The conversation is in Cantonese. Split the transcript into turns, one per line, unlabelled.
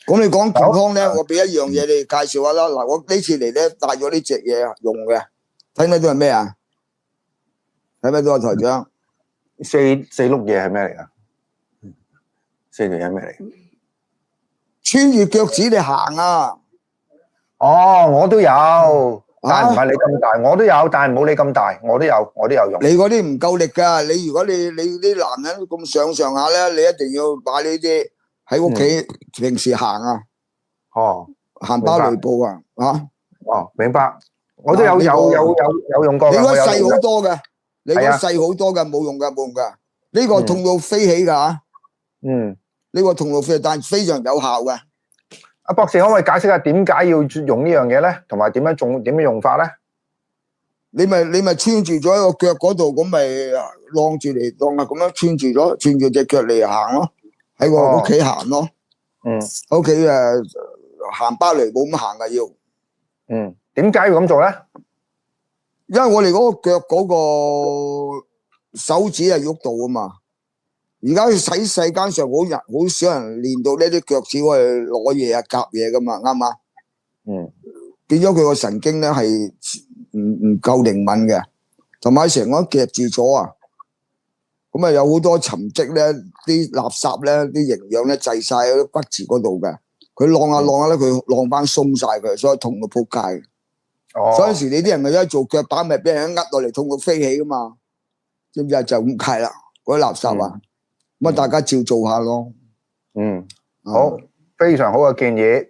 咁你講健康咧，我俾一樣嘢你介紹下啦。嗱，我呢次嚟咧帶咗呢隻嘢用嘅，睇唔睇到係咩啊？睇唔睇到啊，台長？
四碌嘢係咩嚟噶？四條嘢咩嚟？
穿住腳趾你行啊！
哦，我都有，但係唔係你咁大，我都有，但係冇你咁大，我都有用。
你嗰啲唔夠力噶，如果你啲男人咁上下咧，你一定要買呢啲喺屋企平時行啊。行芭蕾步啊，
明白。我都有用過。
你嗰細好多嘅，你嗰細好多嘅，冇用噶。呢個痛到飛起噶呢個痛到飛，但係非常有效嘅。
阿博士可唔可以解釋下點解要用呢樣嘢咧？同埋點樣用法咧？
你咪穿住咗喺個腳嗰度，咁咪晾住嚟當啊，咁樣穿住隻腳嚟行咯，喺個屋企行咯。屋企行芭蕾舞咁行啊要。
點解要咁做咧？
因為我哋嗰個腳嗰個手指係喐到啊嘛。而家喺世間上好少人練到呢啲腳趾可以攞嘢啊、夾嘢噶嘛，啱嘛？變咗佢個神經咧係唔夠靈敏嘅，同埋成個夾住咗啊！咁啊有好多沉積咧，啲垃圾咧，啲營養咧滯晒喺骨節嗰度嘅。佢晾下咧，佢晾翻鬆晒佢，所以痛到仆街。所以有時你啲人咪一做腳板咪俾人呃落嚟，痛到飛起噶嘛？知唔知啊？就咁係啦，嗰啲垃圾啊！咁大家照做下咯。
好，非常好嘅建議。